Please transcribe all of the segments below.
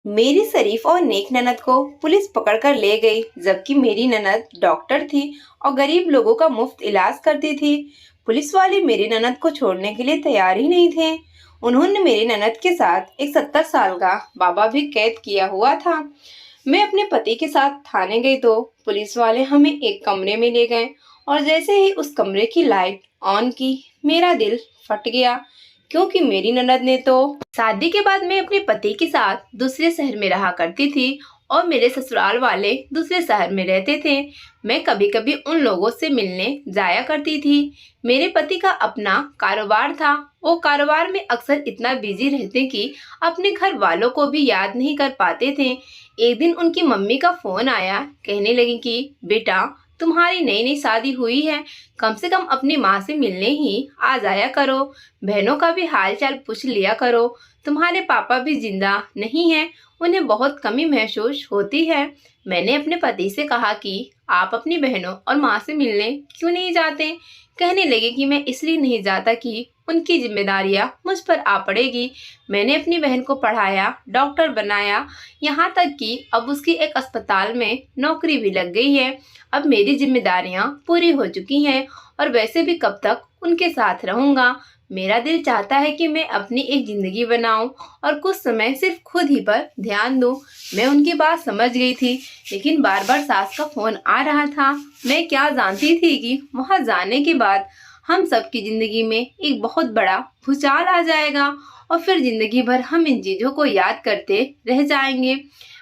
मेरी शरीफ और नेक ननद को पुलिस पकड़कर ले गई, जबकि मेरी ननद डॉक्टर थी और गरीब लोगों का मुफ्त इलाज करती थी। पुलिस वाले मेरी ननद को छोड़ने के लिए तैयार ही नहीं थे। उन्होंने मेरी ननद के साथ एक 70 साल का बाबा भी कैद किया हुआ था। मैं अपने पति के साथ थाने गई तो पुलिस वाले हमें एक कमरे में ले गए और जैसे ही उस कमरे की लाइट ऑन की, मेरा दिल फट गया, क्योंकि मेरी ननद ने तो शादी के बाद मैं अपने पति के साथ दूसरे शहर में रहा करती थी और मेरे ससुराल वाले दूसरे शहर में रहते थे। मैं कभी कभी उन लोगों से मिलने जाया करती थी। मेरे पति का अपना कारोबार था। वो कारोबार में अक्सर इतना बिजी रहते कि अपने घर वालों को भी याद नहीं कर पाते थे। एक दिन उनकी मम्मी का फोन आया, कहने लगी कि बेटा, तुम्हारी नई नई शादी हुई है, कम से कम अपनी माँ से मिलने ही आ जाया करो, बहनों का भी हाल चाल पूछ लिया करो। तुम्हारे पापा भी जिंदा नहीं हैं, उन्हें बहुत कमी महसूस होती है। मैंने अपने पति से कहा कि आप अपनी बहनों और माँ से मिलने क्यों नहीं जाते। कहने लगे कि मैं इसलिए नहीं जाता कि उनकी जिम्मेदारियां मुझ पर आ पड़ेगी। मैंने अपनी बहन को पढ़ाया, डॉक्टर बनाया, यहाँ तक कि अब उसकी एक अस्पताल में नौकरी भी लग गई है। अब मेरी जिम्मेदारियां पूरी हो चुकी हैं और वैसे भी कब तक उनके साथ रहूंगा। मेरा दिल चाहता है कि मैं अपनी एक जिंदगी बनाऊं और कुछ समय सिर्फ खुद ही पर ध्यान दूं। मैं उनकी बात समझ गई थी, लेकिन बार बार सास का फोन आ रहा था। मैं क्या जानती थी कि वहां जाने के बाद हम सबकी जिंदगी में एक बहुत बड़ा भूचाल आ जाएगा और फिर जिंदगी भर हम इन चीजों को याद करते रह जाएंगे।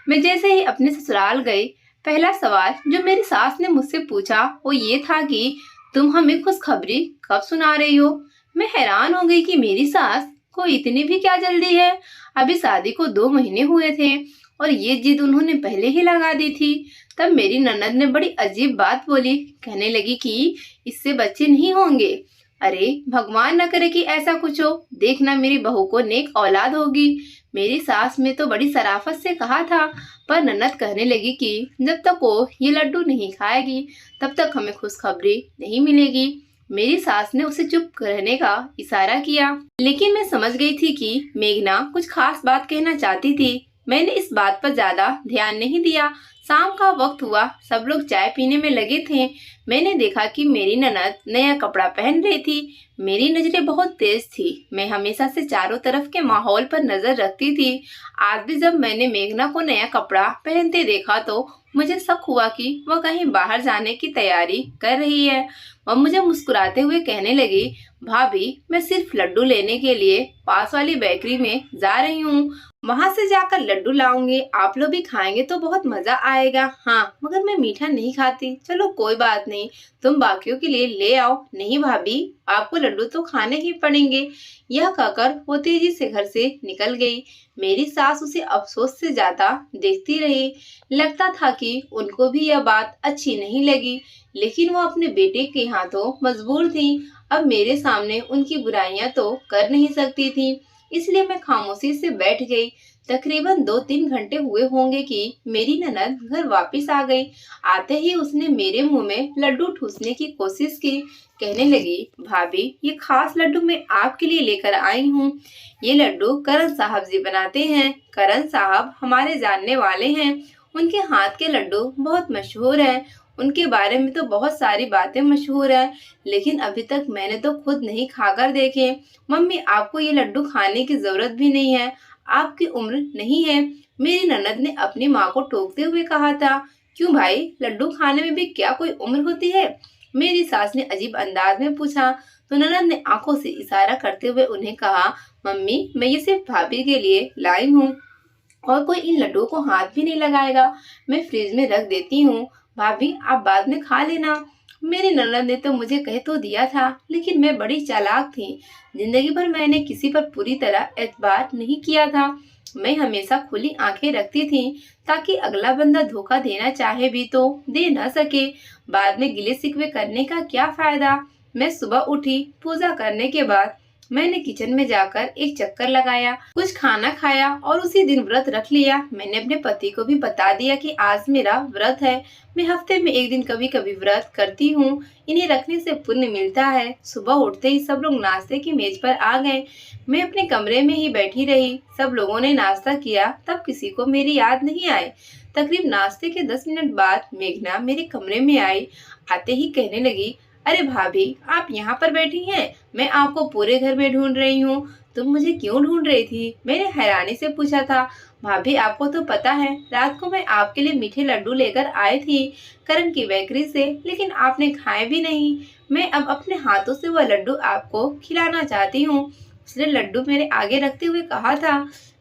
मैं जैसे ही अपने ससुराल गई, पहला सवाल जो मेरी सास ने मुझसे पूछा वो ये था कि तुम हमें खुशखबरी कब सुना रही हो। मैं हैरान हो गई कि मेरी सास को इतनी भी क्या जल्दी है। अभी शादी को 2 महीने हुए थे और ये जिद उन्होंने पहले ही लगा दी थी। तब मेरी ननद ने बड़ी अजीब बात बोली, कहने लगी कि इससे बच्चे नहीं होंगे। अरे भगवान न करे कि ऐसा कुछ हो, देखना मेरी बहू को नेक औलाद होगी। मेरी सास ने तो बड़ी शराफत से कहा था, पर ननद कहने लगी कि जब तक वो ये लड्डू नहीं खाएगी तब तक हमें खुशखबरी नहीं मिलेगी। मेरी सास ने उसे चुप रहने का इशारा किया, लेकिन मैं समझ गई थी कि मेघना कुछ खास बात कहना चाहती थी। मैंने इस बात पर ज्यादा ध्यान नहीं दिया। शाम का वक्त हुआ, सब लोग चाय पीने में लगे थे। मैंने देखा कि मेरी ननद नया कपड़ा पहन रही थी। मेरी नजरें बहुत तेज थी। मैं हमेशा से चारों तरफ के माहौल पर नजर रखती थी। आज भी जब मैंने मेघना को नया कपड़ा पहनते देखा तो मुझे शक हुआ कि वह कहीं बाहर जाने की तैयारी कर रही है। वह मुझे मुस्कुराते हुए कहने लगी, भाभी, मैं सिर्फ लड्डू लेने के लिए पास वाली बेकरी में जा रही हूँ। वहां से जाकर लड्डू लाऊंगी, आप लोग भी खाएंगे तो बहुत मजा आएगा। हाँ, मगर मैं मीठा नहीं खाती। चलो कोई बात नहीं, तुम बाकियों के लिए ले आओ। नहीं भाभी, आपको लड्डू तो खाने ही पड़ेंगे। यह कहकर वो तेजी से घर से निकल गई। मेरी सास उसे अफसोस से ज्यादा देखती रही। लगता था कि उनको भी यह बात अच्छी नहीं लगी, लेकिन वो अपने बेटे के हाथों मजबूर थी। अब मेरे सामने उनकी बुराइयां तो कर नहीं सकती थी, इसलिए मैं खामोशी से बैठ गई। तकरीबन 2-3 घंटे हुए होंगे कि मेरी ननद घर वापस आ गई। आते ही उसने मेरे मुंह में लड्डू ठूसने की कोशिश की। कहने लगी, भाभी, ये खास लड्डू मैं आपके लिए लेकर आई हूँ। ये लड्डू करण साहब जी बनाते हैं। करण साहब हमारे जानने वाले हैं। उनके हाथ के लड्डू बहुत मशहूर हैं। उनके बारे में तो बहुत सारी बातें मशहूर है, लेकिन अभी तक मैंने तो खुद नहीं खाकर देखे। मम्मी, आपको ये लड्डू खाने की जरूरत भी नहीं है, आपकी उम्र नहीं है। मेरी ननद ने अपनी माँ को टोकते हुए कहा था। क्यों भाई, लड्डू खाने में भी क्या कोई उम्र होती है? मेरी सास ने अजीब अंदाज में पूछा तो ननद ने आंखों से इशारा करते हुए उन्हें कहा, मम्मी, मैं ये सिर्फ भाभी के लिए लाई हूँ और कोई इन लड्डुओं को हाथ भी नहीं लगाएगा। मैं फ्रिज में रख देती हूँ, भाभी आप बाद में खा लेना। मेरी ननद ने तो मुझे कह तो दिया था, लेकिन मैं बड़ी चालाक थी। जिंदगी भर मैंने किसी पर पूरी तरह एतबार नहीं किया था। मैं हमेशा खुली आंखें रखती थी ताकि अगला बंदा धोखा देना चाहे भी तो दे न सके। बाद में गिले शिकवे करने का क्या फायदा। मैं सुबह उठी, पूजा करने के बाद मैंने किचन में जाकर एक चक्कर लगाया, कुछ खाना खाया और उसी दिन व्रत रख लिया। मैंने अपने पति को भी बता दिया कि आज मेरा व्रत है। मैं हफ्ते में एक दिन कभी कभी व्रत करती हूँ। इन्हें रखने से पुण्य मिलता है। सुबह उठते ही सब लोग नाश्ते की मेज पर आ गए। मैं अपने कमरे में ही बैठी रही। सब लोगों ने नाश्ता किया, तब किसी को मेरी याद नहीं आई। तकरीब नाश्ते के 10 मिनट बाद मेघना मेरे कमरे में आई। आते ही कहने लगी, अरे भाभी, आप यहाँ पर बैठी हैं? मैं आपको पूरे घर में ढूंढ रही हूँ। तुम मुझे क्यों ढूंढ रही थी? मैंने हैरानी से पूछा था। भाभी, आपको तो पता है, रात को मैं आपके लिए मीठे लड्डू लेकर आई थी करण की बेकरी से, लेकिन आपने खाए भी नहीं। मैं अब अपने हाथों से वह लड्डू आपको खिलाना चाहती हूँ। उसने लड्डू मेरे आगे रखते हुए कहा था।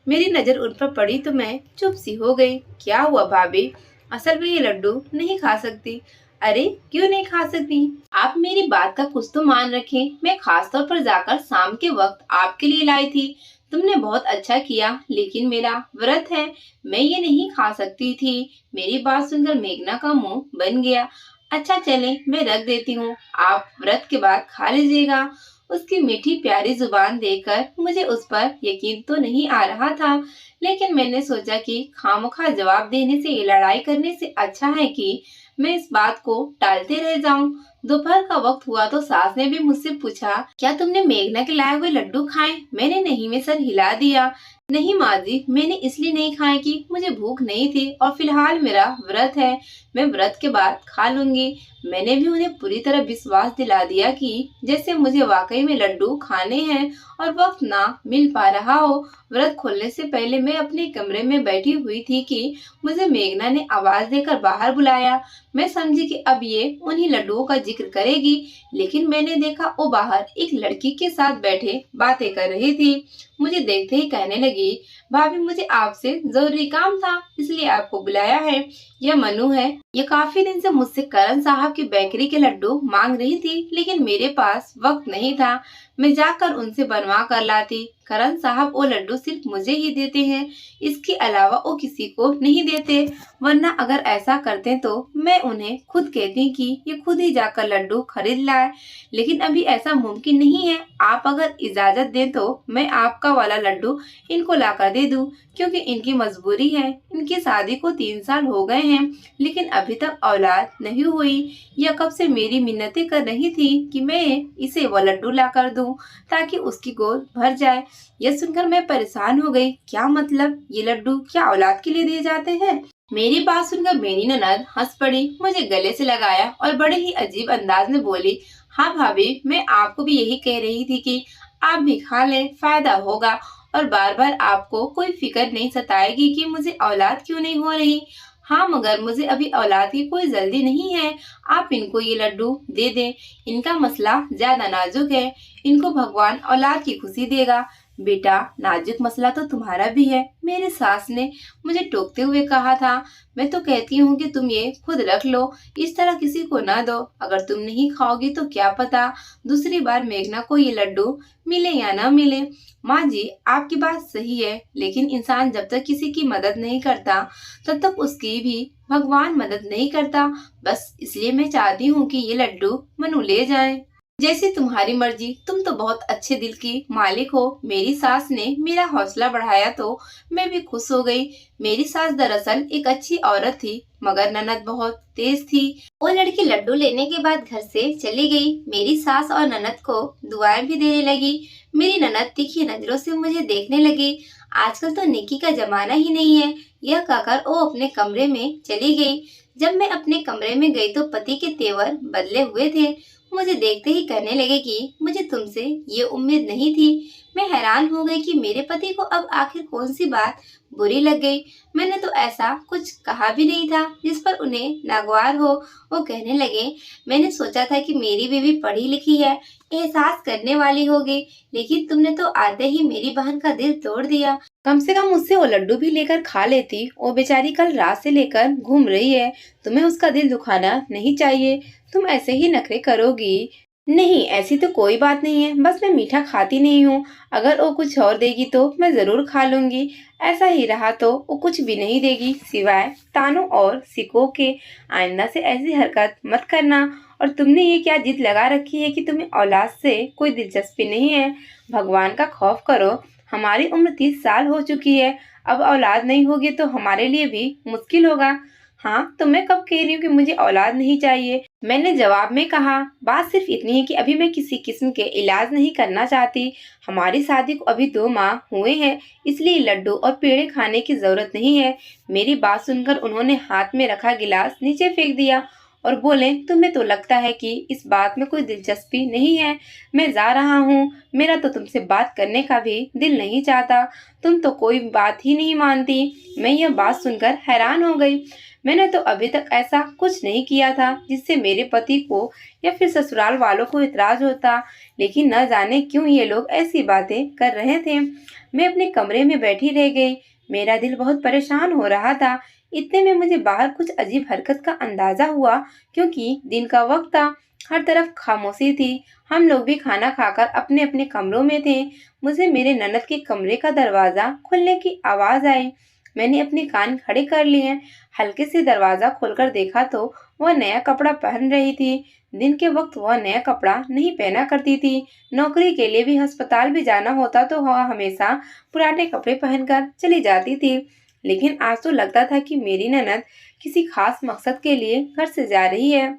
मेरी नजर उन पर पड़ी तो मैं चुप सी हो गई। क्या हुआ भाभी? असल में ये लड्डू नहीं खा सकती। अरे, क्यों नहीं खा सकती? आप मेरी बात का कुछ तो मान रखें। मैं खास तौर पर जाकर शाम के वक्त आपके लिए लाई थी। तुमने बहुत अच्छा किया, लेकिन मेरा व्रत है, मैं ये नहीं खा सकती थी। मेरी बात सुनकर मेघना का मुंह बन गया। अच्छा चले, मैं रख देती हूँ, आप व्रत के बाद खा लीजिएगा। उसकी मीठी प्यारी जुबान देखकर मुझे उस पर यकीन तो नहीं आ रहा था, लेकिन मैंने सोचा कि खामखा जवाब देने से, लड़ाई करने से अच्छा है कि मैं इस बात को टालते रह जाऊं। दोपहर का वक्त हुआ तो सास ने भी मुझसे पूछा, क्या तुमने मेघना के लाए हुए लड्डू खाए? मैंने नहीं में सर हिला दिया। नहीं माँ जी, मैंने इसलिए नहीं खाए कि मुझे भूख नहीं थी और फिलहाल मेरा व्रत है। मैं व्रत के बाद खा लूंगी। मैंने भी उन्हें पूरी तरह विश्वास दिला दिया कि जैसे मुझे वाकई में लड्डू खाने हैं और वक्त ना मिल पा रहा हो। व्रत खोलने से पहले मैं अपने कमरे में बैठी हुई थी कि मुझे मेघना ने आवाज देकर बाहर बुलाया। मैं समझी कि अब ये उन्हीं लड्डुओं का जिक्र करेगी, लेकिन मैंने देखा वो बाहर एक लड़की के साथ बैठे बातें कर रही थी। मुझे देखते ही कहने लगी, भाभी, मुझे आपसे जरूरी काम था, इसलिए आपको बुलाया है। यह मनु है। ये काफी दिन से मुझसे करण साहब की बेकरी के लड्डू मांग रही थी, लेकिन मेरे पास वक्त नहीं था। मैं जाकर उनसे बनवा कर लाती। करण साहब वो लड्डू सिर्फ मुझे ही देते हैं, इसके अलावा वो किसी को नहीं देते। वरना अगर ऐसा करते तो मैं उन्हें खुद कहती कि ये खुद ही जाकर लड्डू खरीद लाए, लेकिन अभी ऐसा मुमकिन नहीं है। आप अगर इजाजत दें तो मैं आपका वाला लड्डू इनको लाकर दे दूं, क्योंकि इनकी मजबूरी है। इनकी शादी को 3 साल हो गए हैं, लेकिन अभी तक औलाद नहीं हुई। यह कब से मेरी मिन्नतें कर रही थी कि मैं इसे वो लड्डू ला कर दूं ताकि उसकी गोद भर जाए। यह सुनकर मैं परेशान हो गई। क्या मतलब, ये लड्डू क्या औलाद के लिए दिए जाते हैं? मेरी बात सुनकर मेरी ननद हंस पड़ी, मुझे गले से लगाया और बड़े ही अजीब अंदाज में बोली, हाँ भाभी, मैं आपको भी यही कह रही थी कि आप भी खा लें, फायदा होगा और बार बार आपको कोई फिक्र नहीं सताएगी कि मुझे औलाद क्यों नहीं हो रही। हाँ, मगर मुझे अभी औलाद की कोई जल्दी नहीं है। आप इनको ये लड्डू दे दें। इनका मसला ज्यादा नाजुक है। इनको भगवान औलाद की खुशी देगा। बेटा, नाजुक मसला तो तुम्हारा भी है, मेरी सास ने मुझे टोकते हुए कहा था। मैं तो कहती हूँ कि तुम ये खुद रख लो, इस तरह किसी को ना दो। अगर तुम नहीं खाओगी तो क्या पता दूसरी बार मेघना को ये लड्डू मिले या ना मिले। माँ जी, आपकी बात सही है, लेकिन इंसान जब तक किसी की मदद नहीं करता तब तक उसकी भी भगवान मदद नहीं करता। बस इसलिए मैं चाहती हूँ कि ये लड्डू मनु ले जाए। जैसी तुम्हारी मर्जी, तुम तो बहुत अच्छे दिल की मालिक हो। मेरी सास ने मेरा हौसला बढ़ाया तो मैं भी खुश हो गई। मेरी सास दरअसल एक अच्छी औरत थी, मगर ननद बहुत तेज थी। वो लड़की लड्डू लेने के बाद घर से चली गई। मेरी सास और ननद को दुआएं भी देने लगी। मेरी ननद तीखी नजरों से मुझे देखने लगी। आजकल तो नेकी का जमाना ही नहीं है, यह कहकर वो अपने कमरे में चली गई। जब मैं अपने कमरे में गई तो पति के तेवर बदले हुए थे। मुझे देखते ही कहने लगे कि मुझे तुमसे ये उम्मीद नहीं थी। मैं हैरान हो गई कि मेरे पति को अब आखिर कौन सी बात बुरी लग गई। मैंने तो ऐसा कुछ कहा भी नहीं था जिस पर उन्हें नागवार हो। वो कहने लगे, मैंने सोचा था कि मेरी बीवी पढ़ी लिखी है, एहसास करने वाली होगी, लेकिन तुमने तो आते ही मेरी बहन का दिल तोड़ दिया। कम से कम मुझसे वो लड्डू भी लेकर खा लेती। वो बेचारी कल रात से लेकर घूम रही है। तुम्हें उसका दिल दुखाना नहीं चाहिए। तुम ऐसे ही नखरे करोगी? नहीं, ऐसी तो कोई बात नहीं है, बस मैं मीठा खाती नहीं हूँ। अगर वो कुछ और देगी तो मैं जरूर खा लूंगी। ऐसा ही रहा तो वो कुछ भी नहीं देगी सिवाय तानों और सिकों के। आइंदा से ऐसी हरकत मत करना। और तुमने ये क्या जिद लगा रखी है कि तुम्हें औलाद से कोई दिलचस्पी नहीं है। भगवान का खौफ करो, हमारी उम्र 30 साल हो चुकी है, अब औलाद नहीं होगी तो हमारे लिए भी मुश्किल होगा। हाँ, तो मैं कब कह रही हूँ कि मुझे औलाद नहीं चाहिए। मैंने जवाब में कहा, बात सिर्फ इतनी है कि अभी मैं किसी किस्म के इलाज नहीं करना चाहती। हमारी शादी को अभी 2 माह हुए हैं, इसलिए लड्डू और पेड़े खाने की जरूरत नहीं है। मेरी बात सुनकर उन्होंने हाथ में रखा गिलास नीचे फेंक दिया और बोले, तुम्हें तो लगता है कि इस बात में कोई दिलचस्पी नहीं है। मैं जा रहा हूँ, मेरा तो तुमसे बात करने का भी दिल नहीं चाहता। तुम तो कोई बात ही नहीं मानती। मैं यह बात सुनकर हैरान हो गई। मैंने तो अभी तक ऐसा कुछ नहीं किया था जिससे मेरे पति को या फिर ससुराल वालों को इतराज होता, लेकिन न जाने क्यों ये लोग ऐसी बातें कर रहे थे। मैं अपने कमरे में बैठी रह गई। मेरा दिल बहुत परेशान हो रहा था। इतने में मुझे बाहर कुछ अजीब हरकत का अंदाजा हुआ, क्योंकि दिन का वक्त था। हर तरफ खामोशी थी। हम लोग भी खाना खाकर अपने अपने कमरों में थे। मुझे मेरे ननद के कमरे का दरवाजा खुलने की आवाज आई। मैंने अपने कान खड़े कर लिए। हल्के से दरवाजा खोलकर देखा तो वह नया कपड़ा पहन रही थी। दिन के वक्त वह नया कपड़ा नहीं पहना करती थी। नौकरी के लिए भी अस्पताल भी जाना होता तो वह हमेशा पुराने कपड़े पहनकर चली जाती थी। लेकिन आज तो लगता था कि मेरी ननद किसी खास मकसद के लिए घर से जा रही है।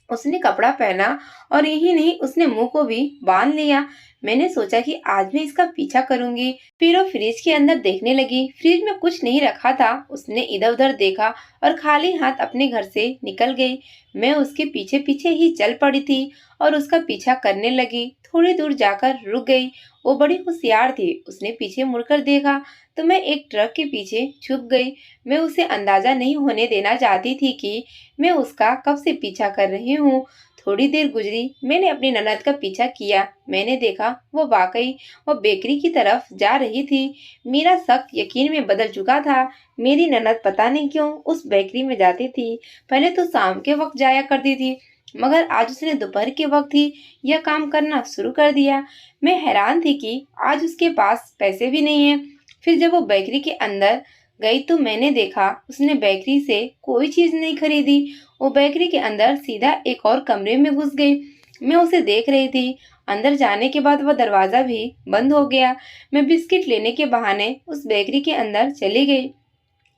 उसने कपड़ा पहना और यही नहीं, उसने मुंह को भी बांध लिया। मैंने सोचा कि आज मैं इसका पीछा करूंगी। फिर वो फ्रिज के अंदर देखने लगी। फ्रिज में कुछ नहीं रखा था। उसने इधर उधर देखा और खाली हाथ अपने घर से निकल गई। मैं उसके पीछे पीछे ही चल पड़ी थी और उसका पीछा करने लगी। थोड़ी दूर जाकर रुक गई। वो बड़ी होशियार थी। उसने पीछे मुड़कर देखा तो मैं एक ट्रक के पीछे छुप गई। मैं उसे अंदाजा नहीं होने देना चाहती थी कि मैं उसका कब से पीछा कर रही हूँ। थोड़ी देर गुजरी। मैंने अपनी ननद का पीछा किया। मैंने देखा वो वाकई वो बेकरी की तरफ जा रही थी। मेरा शक यकीन में बदल चुका था। मेरी ननद पता नहीं क्यों उस बेकरी में जाती थी। पहले तो शाम के वक्त जाया करती थी, मगर आज उसने दोपहर के वक्त ही यह काम करना शुरू कर दिया। मैं हैरान थी कि आज उसके पास पैसे भी नहीं है। फिर जब वो बेकरी के अंदर गई तो मैंने देखा उसने बेकरी से कोई चीज नहीं खरीदी। वो बेकरी के अंदर सीधा एक और कमरे में घुस गई। मैं उसे देख रही थी। अंदर जाने के बाद वह दरवाजा भी बंद हो गया। मैं बिस्किट लेने के बहाने उस बेकरी के अंदर चली गई।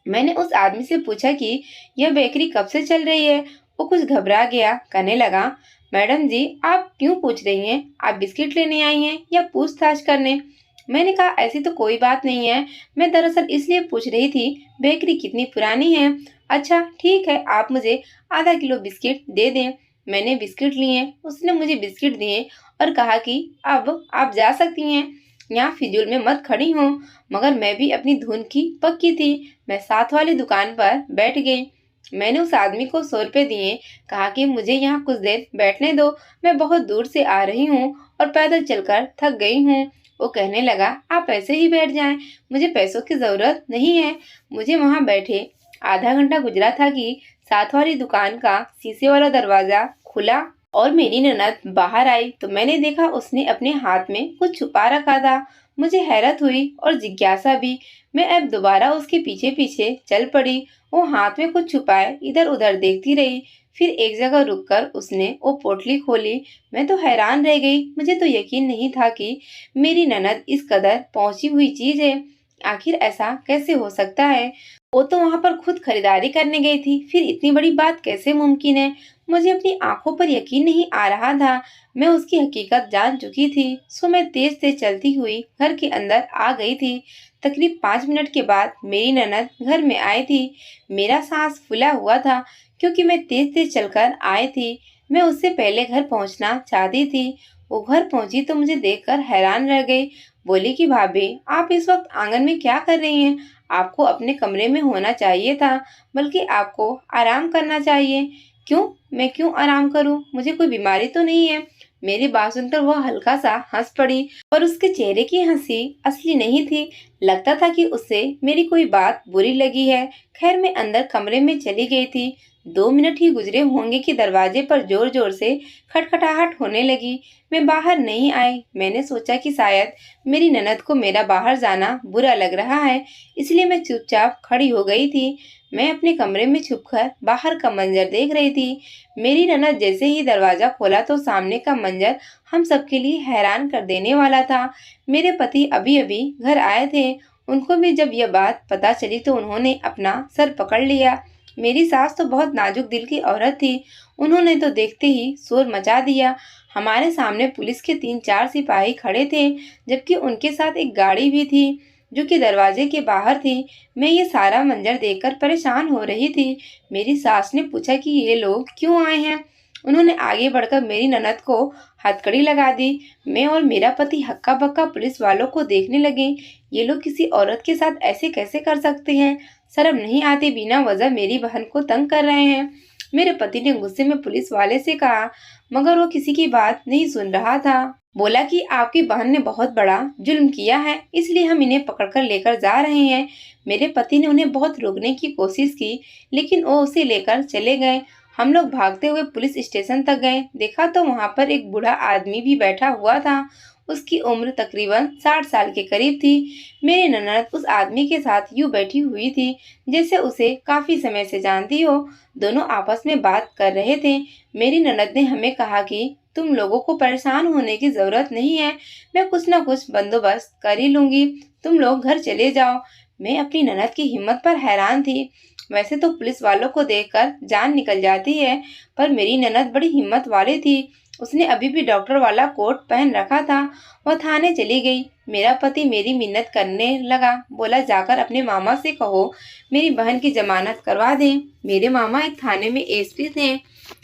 मैंने उस आदमी से पूछा कि यह बेकरी कब से चल रही है। वो कुछ घबरा गया, कहने लगा, मैडम जी आप क्यों पूछ रही हैं? आप बिस्किट लेने आई हैं या पूछताछ करने? मैंने कहा, ऐसी तो कोई बात नहीं है। मैं दरअसल इसलिए पूछ रही थी बेकरी कितनी पुरानी है। अच्छा ठीक है, आप मुझे आधा किलो बिस्किट दे दें। मैंने बिस्किट लिए। उसने मुझे बिस्किट दिए और कहा कि अब आप जा सकती हैं। यहाँ फिजूल में मत खड़ी हो। मगर मैं भी अपनी धुन की पक्की थी। मैं साथ वाली दुकान पर बैठ गई। मैंने उस आदमी को 100 रुपए दिए। कहा कि मुझे यहाँ कुछ देर बैठने दो, मैं बहुत दूर से आ रही हूँ और पैदल चलकर थक गई हूँ। वो कहने लगा, आप ऐसे ही बैठ जाएं, मुझे पैसों की जरूरत नहीं है। मुझे वहां बैठे आधा घंटा गुजरा था कि साथ वाली दुकान का शीशे वाला दरवाजा खुला और मेरी ननद बाहर आई तो मैंने देखा उसने अपने हाथ में कुछ छुपा रखा था। मुझे हैरत हुई और जिज्ञासा भी। मैं अब दोबारा उसके पीछे पीछे चल पड़ी। वो हाथ में कुछ छुपाए इधर उधर देखती रही। फिर एक जगह रुककर उसने वो पोटली खोली। मैं तो हैरान रह गई। मुझे तो यकीन नहीं था कि मेरी ननद इस कदर पहुंची हुई चीज है। आखिर ऐसा कैसे हो सकता है? वो तो वहां पर खुद खरीदारी करने गई थी, फिर इतनी बड़ी बात कैसे मुमकिन है? मुझे अपनी आंखों पर यकीन नहीं आ रहा था। मैं उसकी हकीकत जान चुकी थी। सो मैं तेज तेज चलती हुई घर के अंदर आ गई थी। तकरीब 5 मिनट के बाद मेरी ननद घर में आई थी। मेरा सांस फूला हुआ था क्योंकि मैं तेज तेज चलकर आई थी। मैं उससे पहले घर पहुंचना चाहती थी। वो घर पहुंची तो मुझे देखकर हैरान रह गई। बोली कि भाभी आप इस वक्त आंगन में क्या कर रही हैं? आपको अपने कमरे में होना चाहिए था, बल्कि आपको आराम करना चाहिए। क्यों? मैं क्यों आराम करूं? मुझे कोई बीमारी तो नहीं है। मेरी बात सुनकर वह हल्का सा हंस पड़ी, पर उसके चेहरे की हंसी असली नहीं थी। लगता था कि उसे मेरी कोई बात बुरी लगी है। खैर मैं अंदर कमरे में चली गई थी। 2 मिनट ही गुजरे होंगे कि दरवाजे पर जोर जोर से खटखटाहट होने लगी। मैं बाहर नहीं आई। मैंने सोचा कि शायद मेरी ननद को मेरा बाहर जाना बुरा लग रहा है, इसलिए मैं चुपचाप खड़ी हो गई थी। मैं अपने कमरे में छुपकर बाहर का मंजर देख रही थी। मेरी ननद जैसे ही दरवाजा खोला तो सामने का मंजर हम सबके लिए हैरान कर देने वाला था। मेरे पति अभी अभी घर आए थे। उनको भी जब यह बात पता चली तो उन्होंने अपना सर पकड़ लिया। मेरी सास तो बहुत नाजुक दिल की औरत थी। उन्होंने तो देखते ही शोर मचा दिया। हमारे सामने पुलिस के 3-4 सिपाही खड़े थे, जबकि उनके साथ एक गाड़ी भी थी जो कि दरवाजे के बाहर थी। मैं ये सारा मंजर देखकर परेशान हो रही थी। मेरी सास ने पूछा कि ये लोग क्यों आए हैं। उन्होंने आगे बढ़कर मेरी ननद को हथकड़ी लगा दी। मैं और मेरा पति हक्का बक्का पुलिस वालों को देखने लगे। ये लोग किसी औरत के साथ ऐसे कैसे कर सकते हैं? शर्म नहीं आती बिना वजह मेरी बहन को तंग कर रहे हैं। मेरे पति ने गुस्से में पुलिस वाले से कहा, मगर वो किसी की बात नहीं सुन रहा था। बोला कि आपकी बहन ने बहुत बड़ा जुल्म किया है, इसलिए हम इन्हें पकड़कर लेकर जा रहे हैं। मेरे पति ने उन्हें बहुत रोकने की कोशिश की, लेकिन वो उसे लेकर चले गए। हम लोग भागते हुए पुलिस स्टेशन तक गए। देखा तो वहां पर एक बूढ़ा आदमी भी बैठा हुआ था। उसकी उम्र तकरीबन 60 साल के करीब थी। मेरी ननद उस आदमी के साथ यूं बैठी हुई थी जैसे उसे काफी समय से जानती हो। दोनों आपस में बात कर रहे थे। मेरी ननद ने हमें कहा कि तुम लोगों को परेशान होने की जरूरत नहीं है, मैं कुछ न कुछ बंदोबस्त कर ही लूंगी, तुम लोग घर चले जाओ। मैं अपनी ननद की हिम्मत पर हैरान थी। वैसे तो पुलिस वालों को देखकर जान निकल जाती है, पर मेरी ननद बड़ी हिम्मत वाली थी। उसने अभी भी डॉक्टर वाला कोट पहन रखा था। वह थाने चली गई। मेरा पति मेरी मिन्नत करने लगा। बोला, जाकर अपने मामा से कहो मेरी बहन की जमानत करवा दें। मेरे मामा एक थाने में एसपी थे,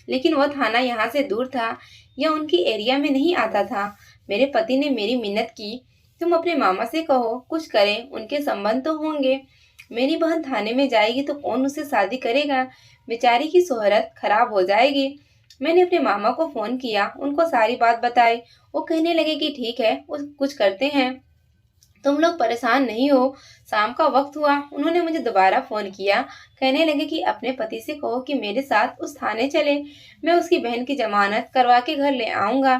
लेकिन वह थाना यहाँ से दूर था। यह उनकी एरिया में नहीं आता था। मेरे पति ने मेरी मिन्नत की, तुम अपने मामा से कहो कुछ करें, उनके संबंध तो होंगे। मेरी बहन थाने में जाएगी तो कौन उससे शादी करेगा? बेचारी की शोहरत खराब हो जाएगी। मैंने अपने मामा को फोन किया, उनको सारी बात बताई। वो कहने लगे कि ठीक है, वो कुछ करते हैं, तुम लोग परेशान नहीं हो। शाम का वक्त हुआ। उन्होंने मुझे दोबारा फोन किया। कहने लगे कि अपने पति से कहो कि मेरे साथ उस थाने चले, मैं उसकी बहन की जमानत करवा के घर ले आऊंगा।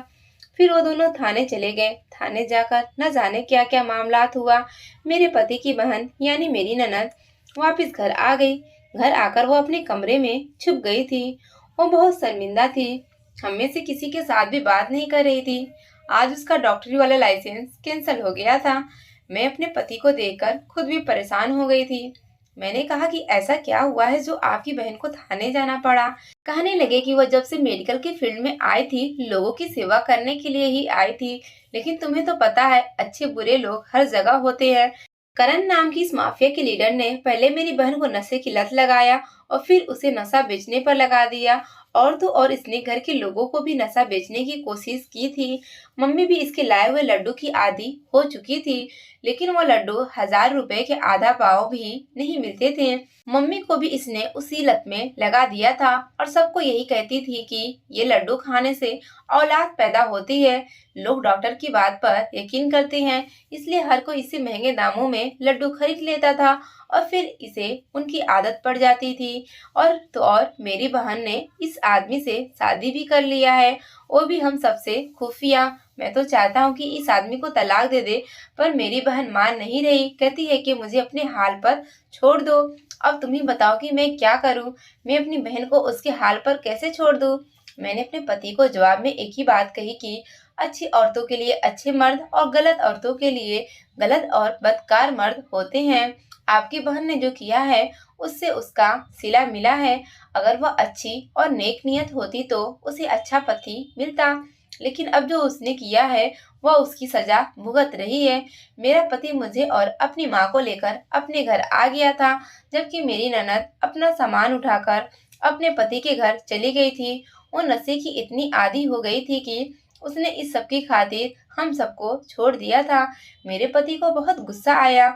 फिर वो दोनों थाने चले गए। थाने जाकर न जाने क्या क्या मामलात हुआ। मेरे पति की बहन यानी मेरी ननद वापस घर आ गई। घर आकर वो अपने कमरे में छुप गई थी। वो बहुत शर्मिंदा थी। हम में से किसी के साथ भी बात नहीं कर रही थी। आज उसका डॉक्टरी वाला लाइसेंस कैंसिल हो गया था। मैं अपने पति को देखकर खुद भी परेशान हो गई थी। मैंने कहा कि ऐसा क्या हुआ है जो आपकी बहन को थाने जाना पड़ा? कहने लगे कि वह जब से मेडिकल की फील्ड में आई थी, लोगों की सेवा करने के लिए ही आई थी। लेकिन तुम्हें तो पता है, अच्छे बुरे लोग हर जगह होते हैं। करण नाम की इस माफिया के लीडर ने पहले मेरी बहन को नशे की लत लगाया और फिर उसे नशा बेचने पर लगा दिया। और तो और इसने घर के लोगों को भी नशा बेचने की कोशिश की थी। मम्मी भी इसके लाए हुए लड्डू की आदी हो चुकी थी, लेकिन वो लड्डू 1000 रुपए के आधा पाव भी नहीं मिलते थे। मम्मी को भी इसने उसी लत में लगा दिया था और सबको यही कहती थी कि ये लड्डू खाने से औलाद पैदा होती है। लोग डॉक्टर की बात पर यकीन करते हैं, इसलिए हर कोई इसे महंगे दामों में लड्डू खरीद लेता था और फिर इसे उनकी आदत पड़ जाती थी। और तो और मेरी बहन ने इस आदमी से शादी भी कर लिया है, वो भी हम सबसे खुफिया। मैं तो चाहता हूँ कि इस आदमी को तलाक दे दे, पर मेरी बहन मान नहीं रही। कहती है कि मुझे अपने हाल पर छोड़ दो। अब तुम ही बताओ कि मैं क्या करूँ? मैं अपनी बहन को उसके हाल पर कैसे छोड़ दूँ? मैंने अपने पति को जवाब में एक ही बात कही कि अच्छी औरतों के लिए अच्छे मर्द और गलत औरतों के लिए गलत और बदकार मर्द होते हैं। आपकी बहन ने जो किया है उससे उसका सिला मिला है। अगर वह अच्छी और नेक नियत होती तो उसे अच्छा पति मिलता, लेकिन अब जो उसने किया है वह उसकी सजा भुगत रही है। मेरा पति मुझे और अपनी माँ को लेकर अपने घर आ गया था, जबकि मेरी ननद अपना सामान उठाकर अपने पति के घर चली गई थी। वो नशे की इतनी आदी हो गई थी कि उसने इस सब की खातिर हम सबको छोड़ दिया था। मेरे पति को बहुत गुस्सा आया।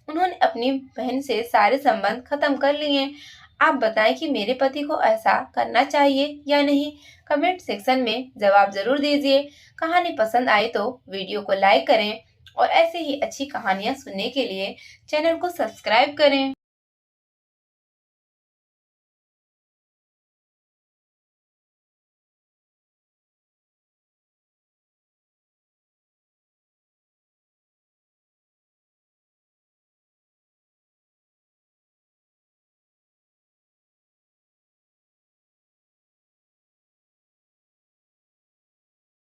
उन्होंने अपनी बहन से सारे संबंध खत्म कर लिए। आप बताएं कि मेरे पति को ऐसा करना चाहिए या नहीं? कमेंट सेक्शन में जवाब जरूर दीजिए। कहानी पसंद आए तो वीडियो को लाइक करें और ऐसे ही अच्छी कहानियाँ सुनने के लिए चैनल को सब्सक्राइब करें।